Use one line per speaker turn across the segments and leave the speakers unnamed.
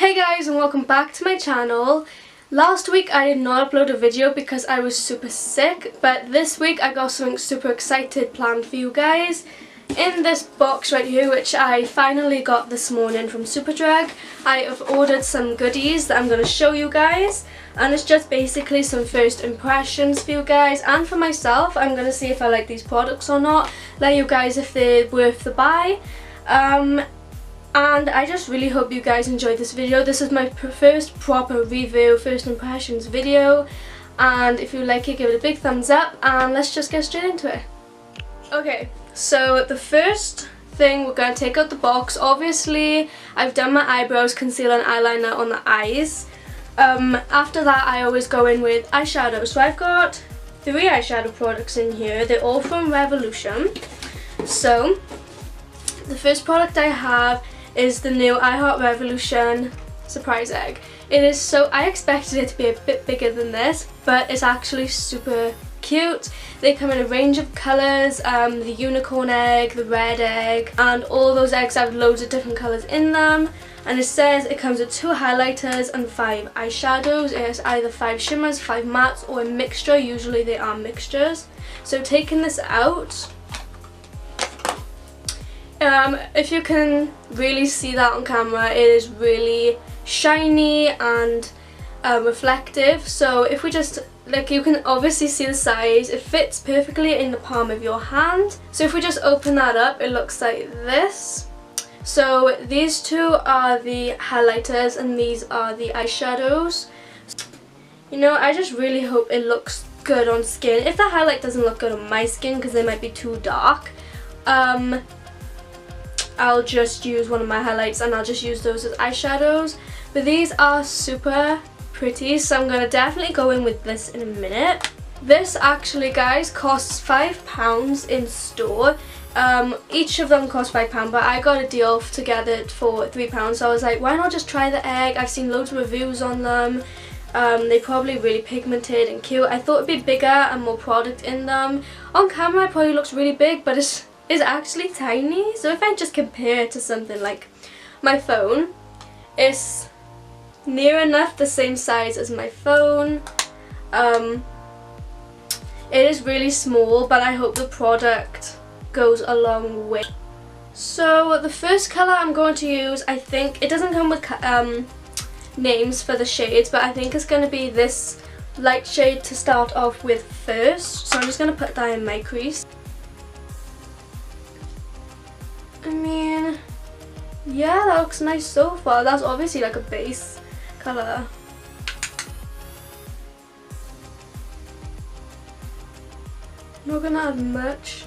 Hey guys, and welcome back to my channel. Last week I did not upload a video because I was super sick, but this week I got something super excited planned for you guys. In this box right here, which I finally got this morning from Superdrug, I have ordered some goodies that I'm going to show you guys, and it's just basically some first impressions for you guys and for myself. I'm going to see if I like these products or not, let you guys if they're worth the buy. And I just really hope you guys enjoyed this video. This is my first proper review, first impressions video, and if you like it, give it a big thumbs up, and let's just get straight into it. Okay, so the first thing, we're going to take out the box. Obviously I've done my eyebrows, concealer and eyeliner on the eyes. After that I always go in with eyeshadow. So I've got 3 eyeshadow products in here. They're all from Revolution. So the first product I have is the new I Heart Revolution Surprise Egg. It is so, I expected it to be a bit bigger than this, but it's actually super cute. They come in a range of colours, the unicorn egg, the red egg, and all those eggs have loads of different colours in them. And it says it comes with 2 highlighters and 5 eyeshadows. It has either 5 shimmers, 5 mattes, or a mixture. Usually they are mixtures. So taking this out, if you can really see that on camera, it is really shiny and reflective. So if we just, like, you can obviously see the size, it fits perfectly in the palm of your hand. So if we just open that up, it looks like this. So these 2 are the highlighters and these are the eyeshadows. You know, I just really hope it looks good on skin. If the highlight doesn't look good on my skin because they might be too dark, I'll just use one of my highlights and I'll just use those as eyeshadows. But these are super pretty, so I'm going to definitely go in with this in a minute. This actually, guys, costs £5 in store. Each of them cost £5, but I got a deal to get it for £3, so I was like, why not just try the egg? I've seen loads of reviews on them. They're probably really pigmented and cute. I thought it'd be bigger and more product in them. On camera it probably looks really big, but it's actually tiny. So if I just compare it to something like my phone, it's near enough the same size as my phone. It is really small, but I hope the product goes a long way. So the first colour I'm going to use, I think, it doesn't come with names for the shades, but I think it's going to be this light shade to start off with first. So I'm just going to put that in my crease. I mean, yeah, that looks nice so far. That's obviously like a base colour. Not gonna add much.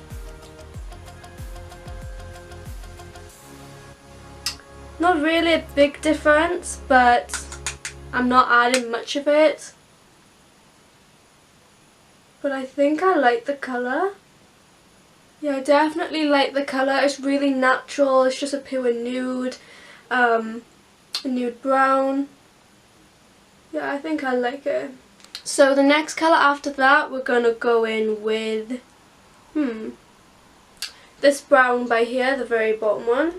Not really a big difference, but I'm not adding much of it. But I think I like the colour. Yeah, I definitely like the colour. It's really natural. It's just a pure nude, a nude brown. Yeah, I think I like it. So the next colour after that, we're going to go in with, this brown by here, the very bottom one.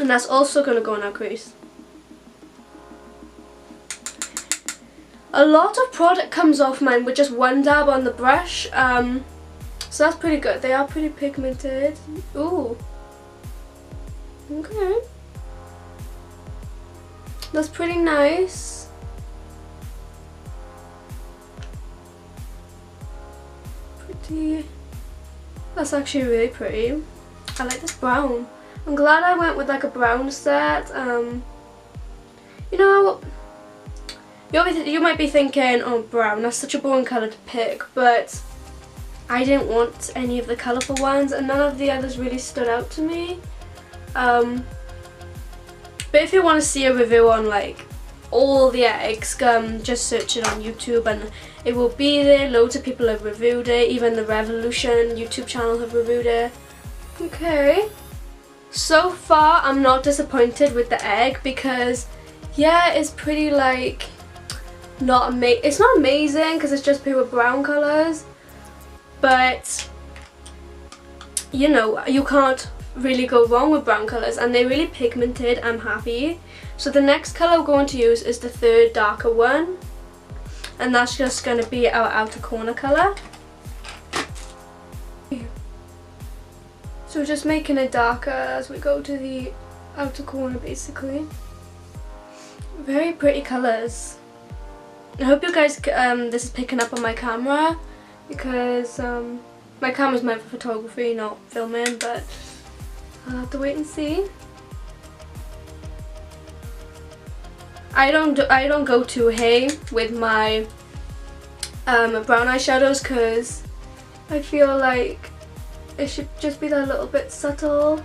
And that's also going to go in our crease. A lot of product comes off mine with just one dab on the brush, so that's pretty good. They are pretty pigmented. Ooh. Okay. That's pretty nice. Pretty. That's actually really pretty. I like this brown. I'm glad I went with like a brown set. You know, you might be thinking, oh, brown, that's such a boring colour to pick, but I didn't want any of the colourful ones and none of the others really stood out to me. But if you want to see a review on like all the eggs, just search it on YouTube and it will be there. Loads of people have reviewed it, even the Revolution YouTube channel have reviewed it. Okay, so far I'm not disappointed with the egg because, yeah, it's pretty like, it's not amazing because it's just pure brown colours, but you know, you can't really go wrong with brown colours, and they're really pigmented. I'm happy. So the next colour we're going to use is the third darker one, and that's just going to be our outer corner colour. So just making it darker as we go to the outer corner basically. Very pretty colours. I hope you guys, this is picking up on my camera, because my camera's meant for photography, not filming, but I'll have to wait and see. I don't go too hey with my brown eyeshadows, because I feel like it should just be that little bit subtle.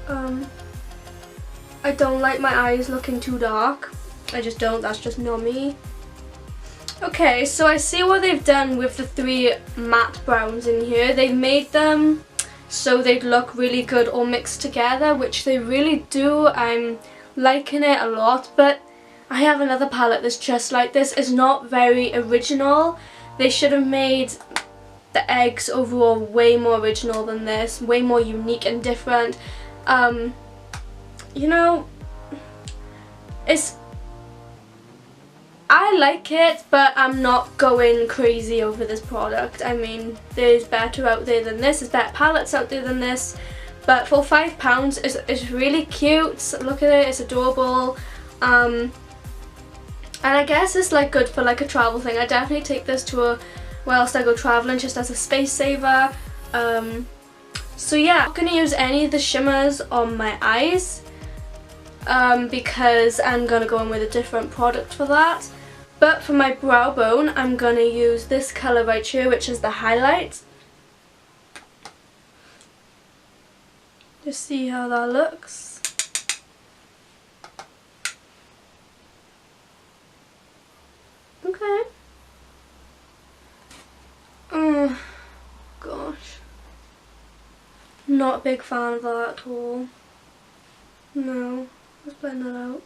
I don't like my eyes looking too dark. I just don't, that's just not me. Okay, so I see what they've done with the 3 matte browns in here. They've made them so they'd look really good all mixed together, which they really do. I'm liking it a lot, but I have another palette that's just like this. It's not very original. They should have made the eggs overall way more original than this, way more unique and different. You know, I like it, but I'm not going crazy over this product. I mean, there's better out there than this, there's better palettes out there than this, but for £5 it's really cute. Look at it, it's adorable. And I guess it's like good for like a travel thing. I definitely take this to whilst I go traveling, just as a space saver. So yeah, I'm not going to use any of the shimmers on my eyes, because I'm going to go in with a different product for that. But for my brow bone, I'm going to use this colour right here, which is the highlight. Just see how that looks. Okay. Oh gosh. Not a big fan of that at all. No, let's blend that out.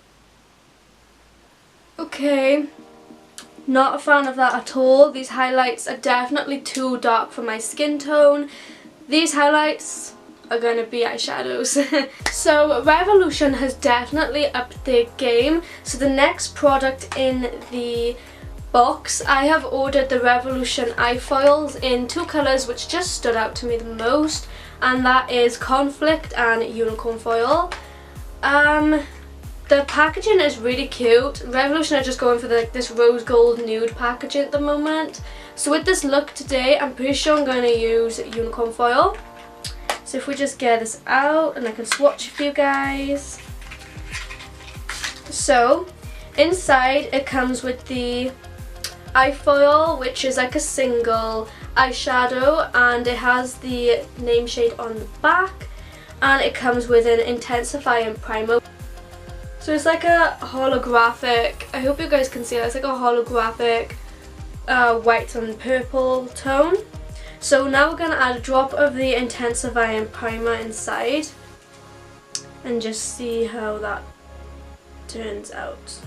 Okay. Not a fan of that at all. These highlights are definitely too dark for my skin tone. These highlights are going to be eyeshadows. So Revolution has definitely upped their game. So the next product in the box, I have ordered the Revolution eye foils in 2 colours which just stood out to me the most, and that is Conflict and Unicorn Foil. The packaging is really cute. Revolution are just going for this rose gold nude packaging at the moment. So with this look today, I'm pretty sure I'm going to use Unicorn Foil. So if we just get this out and I can swatch it for you guys. So inside it comes with the eye foil, which is like a single eyeshadow, and it has the name shade on the back, and it comes with an intensifying primer. So it's like a holographic, I hope you guys can see it, it's like a holographic white and purple tone. So now we're going to add a drop of the intensifying primer inside and just see how that turns out.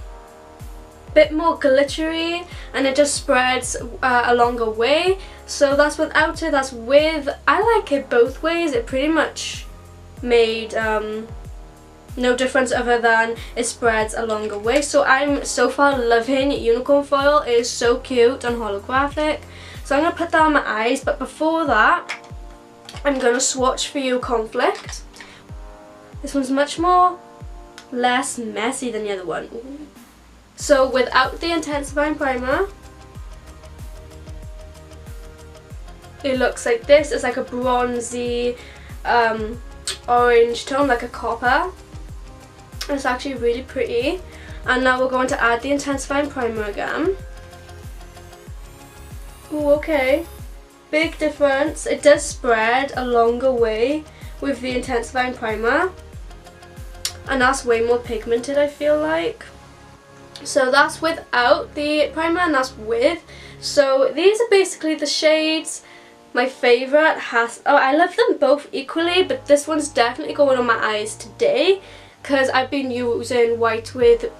Bit more glittery, and it just spreads a longer way. So that's without it, that's with. I like it both ways. It pretty much made no difference other than it spreads a longer way. So I'm so far loving Unicorn Foil. It is so cute and holographic. So I'm going to put that on my eyes, but before that I'm going to swatch for you Conflict. This one's much less messy than the other one. Ooh. So without the intensifying primer, it looks like this. It's like a bronzy orange tone, like a copper. It's actually really pretty. And now we're going to add the intensifying primer again. Oh, okay. Big difference. It does spread a longer way with the intensifying primer. And that's way more pigmented, I feel like. So that's without the primer and that's with. So these are basically the shades. My favourite has, I love them both equally, but this one's definitely going on my eyes today because I've been using white with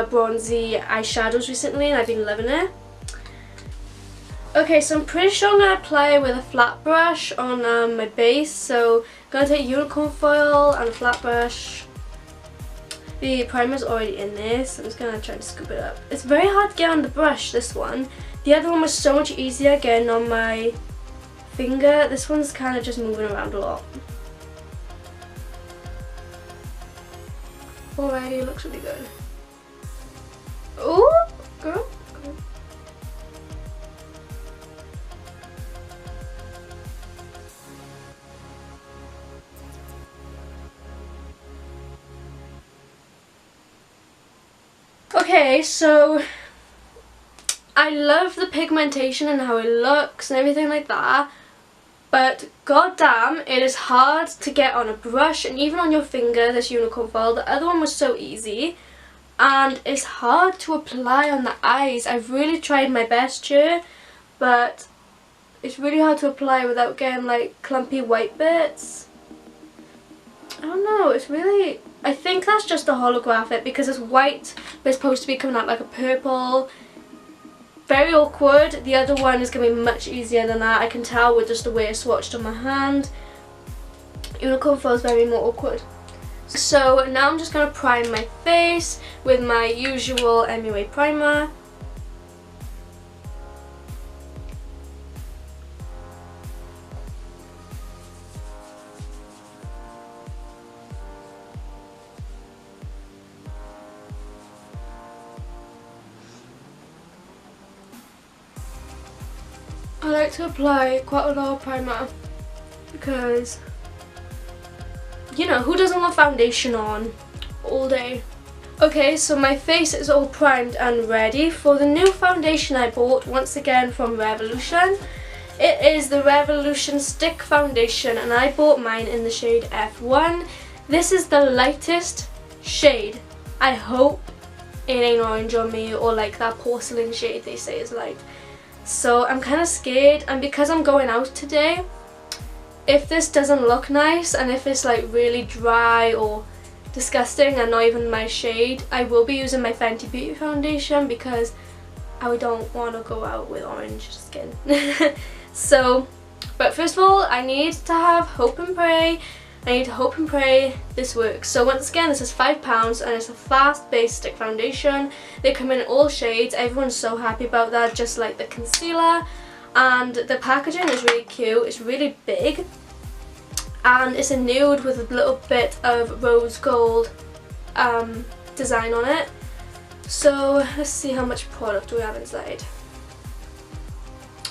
bronzy eyeshadows recently and I've been loving it. Okay, so I'm pretty sure I'm going to apply it with a flat brush on my base. So I'm going to take unicorn foil and a flat brush. The primer's already in there, so I'm just going to try and scoop it up. It's very hard to get on the brush, this one. The other one was so much easier getting on my finger. This one's kind of just moving around a lot. Alrighty, it looks really good. Ooh, girl. Okay, so I love the pigmentation and how it looks and everything like that, but goddamn, it is hard to get on a brush and even on your finger, this unicorn foil. The other one was so easy, and it's hard to apply on the eyes. I've really tried my best here, but it's really hard to apply without getting like clumpy white bits. I don't know, it's really, I think that's just the holographic because it's white but it's supposed to be coming out like a purple. Very awkward. The other one is going to be much easier than that. I can tell with just the way it's swatched on my hand. Unicorn foil is very more awkward. So now I'm just going to prime my face with my usual MUA primer. I like to apply quite a lot of primer because, you know, who doesn't want foundation on all day? Okay, so my face is all primed and ready for the new foundation I bought, once again from Revolution. It is the Revolution Stick Foundation and I bought mine in the shade F1. This is the lightest shade. I hope it ain't orange on me or like that porcelain shade they say is light. So I'm kind of scared, and because I'm going out today, if this doesn't look nice and if it's like really dry or disgusting and not even my shade, I will be using my Fenty Beauty foundation because I don't want to go out with orange skin. So, but first of all, I need to have hope and pray. I need to hope and pray this works. So once again, this is £5 and it's a fast base stick foundation. They come in all shades. Everyone's so happy about that, just like the concealer. And the packaging is really cute. It's really big. And it's a nude with a little bit of rose gold design on it. So let's see how much product we have inside.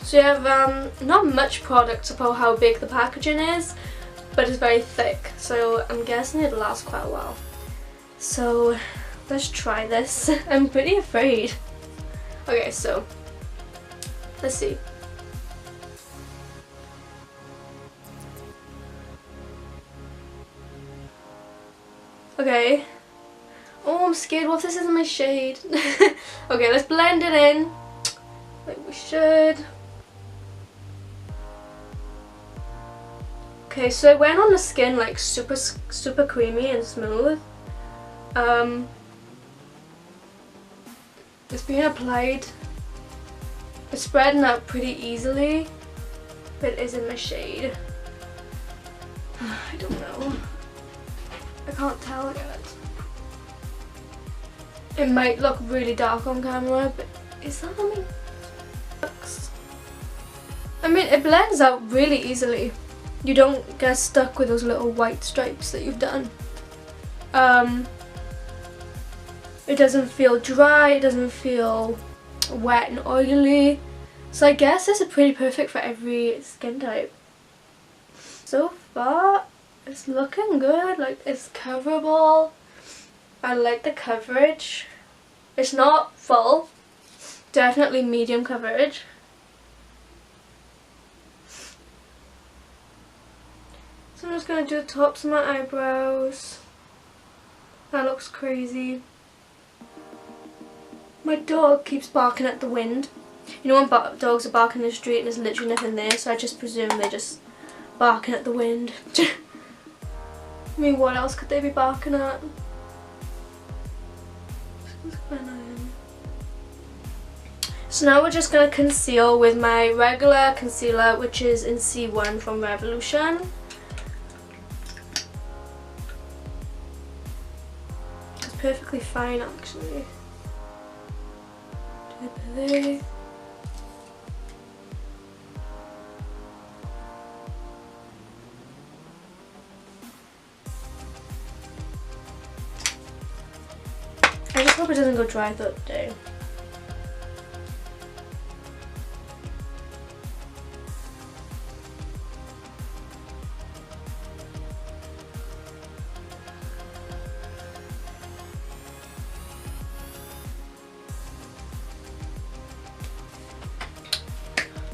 So you have not much product about how big the packaging is, but it's very thick, so I'm guessing it'll last quite a while. So let's try this. I'm pretty afraid. Okay, so let's see. Okay. Oh, I'm scared. What if this isn't my shade? Okay, let's blend it in like we should. Okay, so it went on the skin like super creamy and smooth. It's being applied. It's spreading out pretty easily, but it is in my shade. I don't know. I can't tell yet. It might look really dark on camera, but is that how it looks? I mean, it blends out really easily. You don't get stuck with those little white stripes that you've done. It doesn't feel dry, it doesn't feel wet and oily. So I guess this is pretty perfect for every skin type. So far, it's looking good, like it's coverable. I like the coverage. It's not full, definitely medium coverage. So I'm just going to do the tops of my eyebrows. That looks crazy. My dog keeps barking at the wind. You know when dogs are barking in the street and there's literally nothing there, so I just presume they're just barking at the wind. I mean, what else could they be barking at? So now we're just going to conceal with my regular concealer, which is in C1 from Revolution. It's perfectly fine actually. Do a bit there. I just hope it doesn't go dry throughout the day.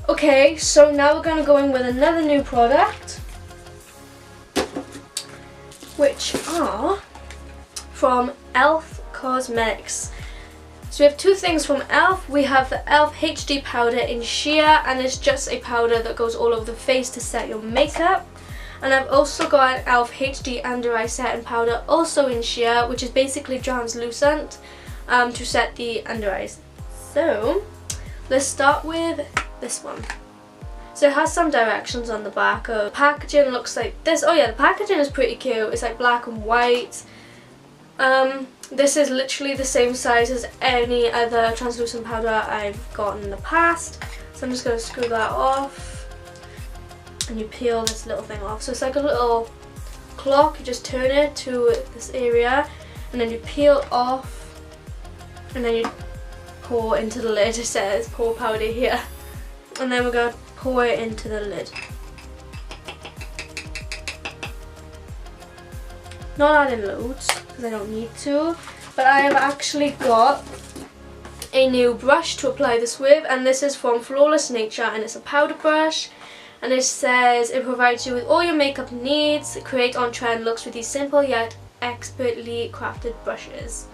Okay, so now we're going to go in with another new product, which are from E.L.F Cosmetics. So we have two things from E.L.F. We have the E.L.F HD powder in sheer, and it's just a powder that goes all over the face to set your makeup. And I've also got an E.L.F HD under eye setting powder also in sheer, which is basically translucent to set the under eyes. So let's start with this one. So it has some directions on the back. The packaging looks like this. Oh yeah, the packaging is pretty cute. It's like black and white. This is literally the same size as any other translucent powder I've gotten in the past. So I'm just going to screw that off. And you peel this little thing off. So it's like a little clock. You just turn it to this area. And then you peel off. And then you pour into the lid. It says pour powder here. And then we're going to pour it into the lid. Not adding loads because I don't need to, but I have actually got a new brush to apply this with, and this is from Flawless Nature, and it's a powder brush, and it says it provides you with all your makeup needs. Create on trend looks with these simple yet expertly crafted brushes.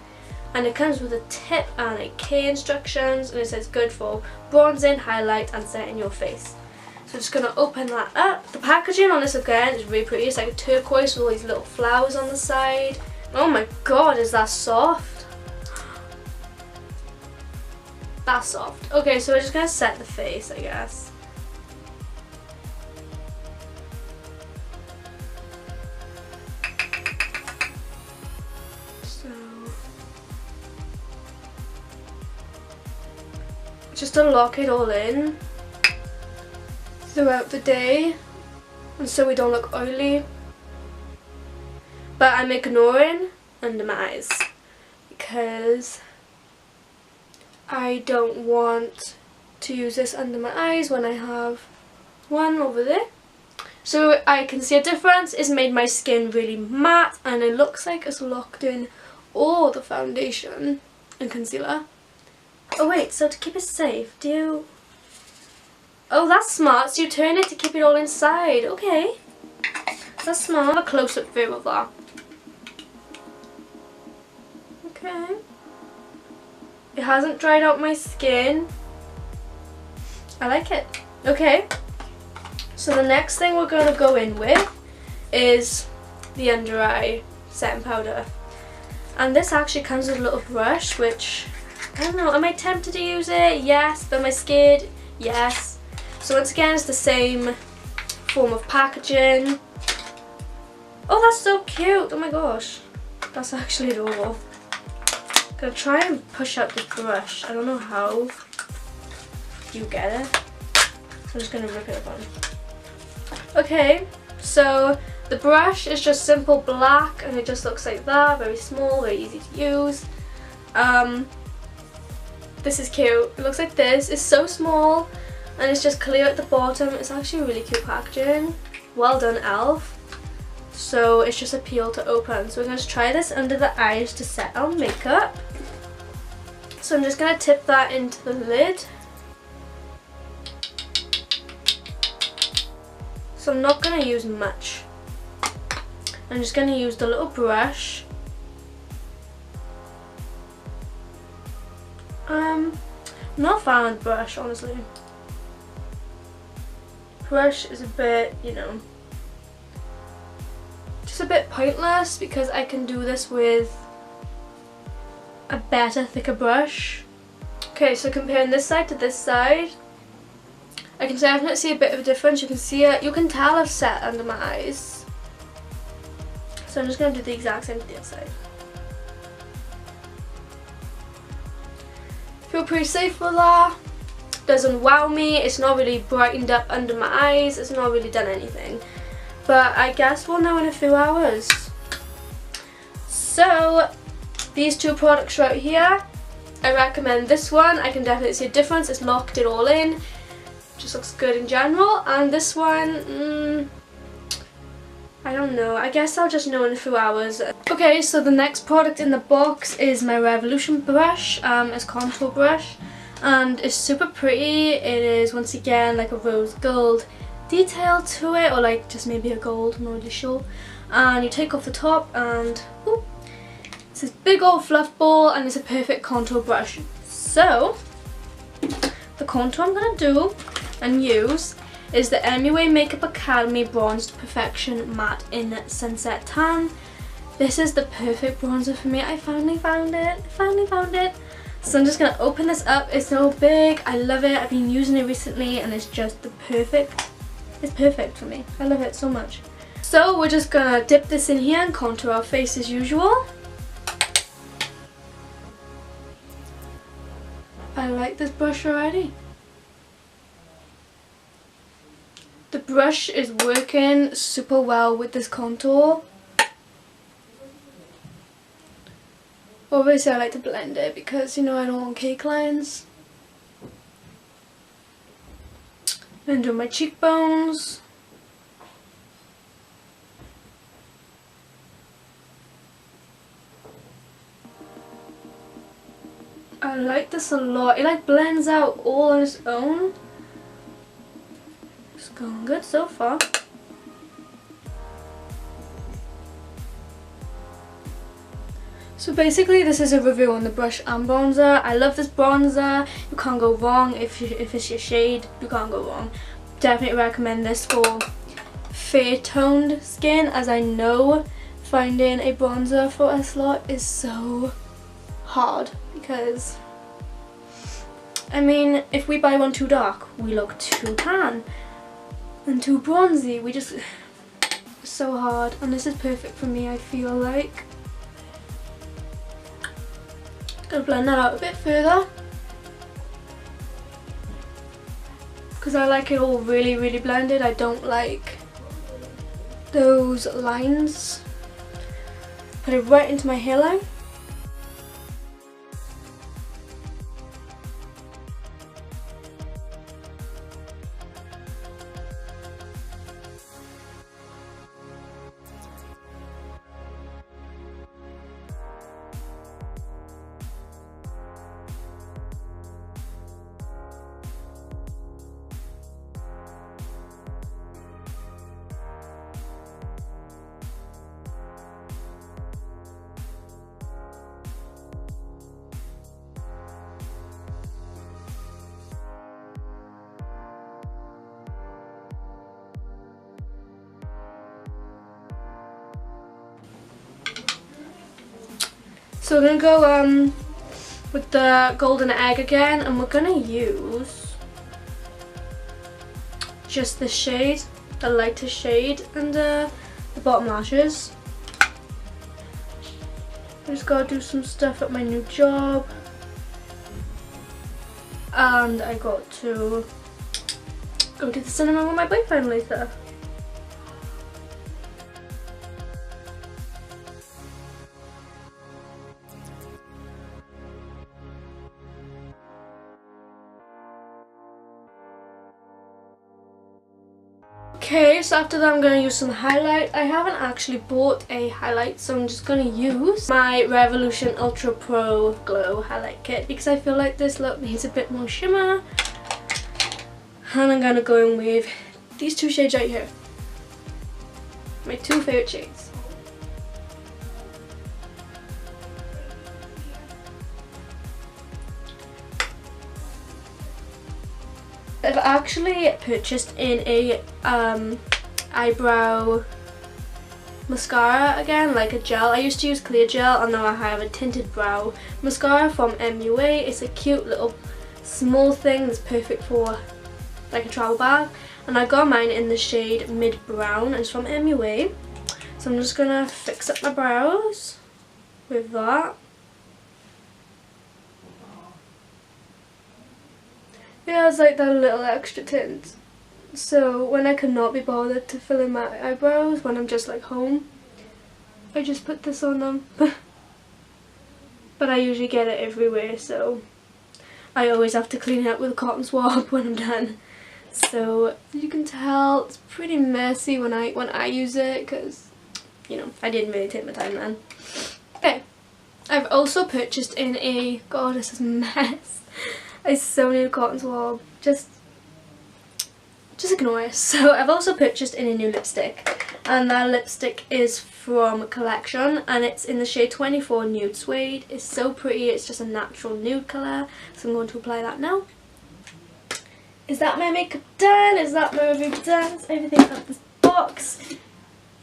And it comes with a tip and a key instructions, and it says good for bronzing, highlight and setting your face. So I'm just going to open that up. The packaging on this again is really pretty. It's like a turquoise with all these little flowers on the side. Oh my god, is that soft? That's soft. Okay, so we're just going to set the face, I guess. So just to lock it all in throughout the day, and so we don't look oily. But I'm ignoring under my eyes because I don't want to use this under my eyes when I have one over there. So I can see a difference. It's made my skin really matte, and it looks like it's locked in all the foundation and concealer. Oh wait, so to keep it safe, do you... Oh, that's smart. So you turn it to keep it all inside. Okay. That's smart. A close-up view of that. Okay. It hasn't dried out my skin. I like it. Okay. So the next thing we're going to go in with is the under eye setting powder. And this actually comes with a little brush, which, I don't know, am I tempted to use it? Yes. But am I scared? Yes. So once again, it's the same form of packaging. Oh, that's so cute. Oh my gosh. That's actually adorable. I'm going to try and push out this brush. I don't know how you get it. So I'm just going to rip it apart. Okay, so the brush is just simple black, and it just looks like that. Very small, very easy to use. This is cute. It looks like this. It's so small. And it's just clear at the bottom. It's actually really cute packaging. Well done, E.L.F. So it's just a peel to open. So we're going to try this under the eyes to set our makeup. So I'm just going to tip that into the lid. So I'm not going to use much. I'm just going to use the little brush. I'm not a fan of the brush, honestly. Brush is a bit, you know, just a bit pointless because I can do this with a better, thicker brush. Okay, so comparing this side to this side, I can definitely see a bit of a difference. You can see it, you can tell I've set under my eyes. So I'm just going to do the exact same to the other side. Feel pretty safe with that. Doesn't wow me, it's not really brightened up under my eyes, it's not really done anything. But I guess we'll know in a few hours. So, these two products right here, I recommend this one. I can definitely see a difference, it's locked it all in. Just looks good in general. And this one, I don't know, I guess I'll just know in a few hours. Okay, so the next product in the box is my Revolution brush. It's a contour brush. And it's super pretty. It is once again like a rose gold detail to it, or like just maybe a gold, I'm not really sure. And you take off the top and whoop, it's this big old fluff ball, and it's a perfect contour brush. So the contour I'm gonna do and use is the MUA Makeup Academy Bronzed Perfection Matte in Sunset Tan. This is the perfect bronzer for me. I finally found it. So I'm just going to open this up. It's so big. I love it. I've been using it recently and it's just the perfect. It's perfect for me. I love it so much. So we're just going to dip this in here and contour our face as usual. I like this brush already. The brush is working super well with this contour. Obviously I like to blend it because, you know, I don't want cake lines. And do my cheekbones. I like this a lot. It like blends out all on its own. It's going good so far. So basically this is a review on the brush and bronzer. I love this bronzer. You can't go wrong if it's your shade. You can't go wrong. Definitely recommend this for fair toned skin, as I know finding a bronzer for us lot is so hard, because I mean if we buy one too dark we look too tan and too bronzy. We just, it's so hard, and this is perfect for me. I feel like gonna blend that out a bit further because I like it all really blended. I don't like those lines. Put it right into my hairline. So we're gonna go with the golden egg again, and we're gonna use just the shade, the lighter shade under the bottom lashes. I just gotta do some stuff at my new job, and I got to go to the cinema with my boyfriend later. Okay, so after that I'm going to use some highlight. I haven't actually bought a highlight, so I'm just going to use my Revolution Ultra Pro Glow Highlight Kit because I feel like this look needs a bit more shimmer. And I'm going to go in with these two shades right here. My two favourite shades. I've actually purchased in a eyebrow mascara again, like a gel. I used to use clear gel and now I have a tinted brow mascara from MUA. It's a cute little small thing that's perfect for like a travel bag, and I got mine in the shade mid brown. It's from MUA. So I'm just gonna fix up my brows with that. It has like that little extra tint, so when I cannot be bothered to fill in my eyebrows when I'm just like home, I just put this on them. But I usually get it everywhere, so I always have to clean it up with a cotton swab when I'm done. So you can tell it's pretty messy when I use it, because you know, I didn't really take my time then. Okay, I've also purchased in a, god, this is a mess. I so need a cotton swab. Just ignore it. So I've also purchased in a new lipstick, and that lipstick is from Collection, and it's in the shade 24 Nude Suede. It's so pretty. It's just a natural nude colour, so I'm going to apply that now. Is that my makeup done? Is that my review done? Is everything out of this box?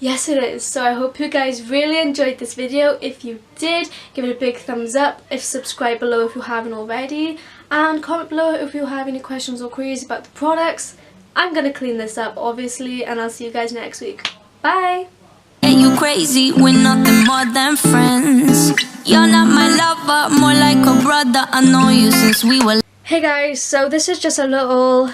Yes, it is. So I hope you guys really enjoyed this video. If you did, give it a big thumbs up. If subscribe below if you haven't already, and comment below if you have any questions or queries about the products. I'm gonna clean this up obviously, and I'll see you guys next week. Bye!
Yeah, you crazy, we're nothing more than friends. You're not my lover, more like a brother. I know you since we were.
Hey guys, so this is just a little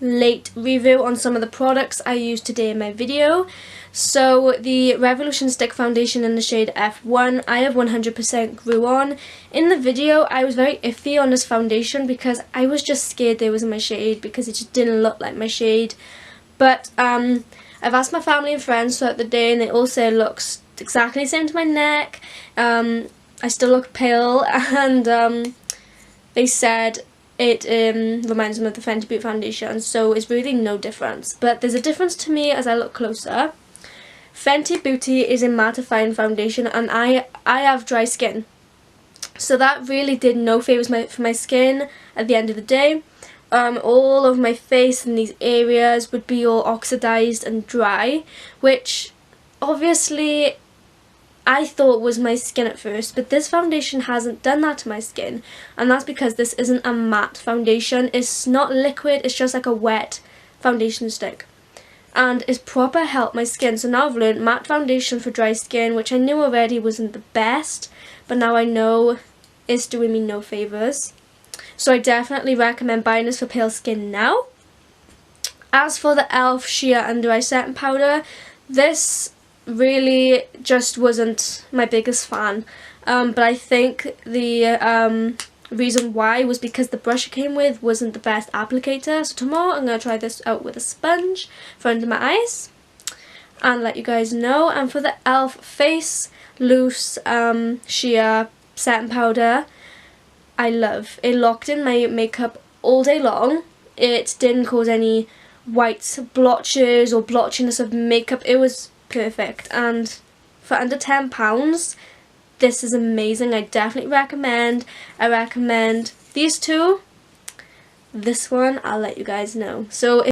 late review on some of the products I used today in my video. So the Revolution Stick Foundation in the shade F1, I have 100% grew on. In the video I was very iffy on this foundation because I was just scared it was in my shade, because it just didn't look like my shade. But I've asked my family and friends throughout the day, and they all say it looks exactly the same to my neck. I still look pale, and they said it reminds them of the Fenty Beauty foundation, so it's really no difference. But there's a difference to me as I look closer. Fenty Beauty is a mattifying foundation, and I have dry skin, so that really did no favours for my skin at the end of the day. All of my face and these areas would be all oxidized and dry, which obviously I thought was my skin at first, but this foundation hasn't done that to my skin, and that's because this isn't a matte foundation. It's not liquid, it's just like a wet foundation stick, and it's proper helped my skin. So now I've learned matte foundation for dry skin, which I knew already wasn't the best, but now I know it's doing me no favours. So I definitely recommend buying this for pale skin now. As for the E.L.F Sheer Under Eye Setting Powder, this really just wasn't my biggest fan. But I think the reason why was because the brush it came with wasn't the best applicator. So tomorrow I'm going to try this out with a sponge for under my eyes and let you guys know. And for the E.L.F Face Loose Sheer Setting Powder, I love. It locked in my makeup all day long. It didn't cause any white blotches or blotchiness of makeup. It was perfect, and for under £10 this is amazing. I definitely recommend. I recommend these two. This one I'll let you guys know. So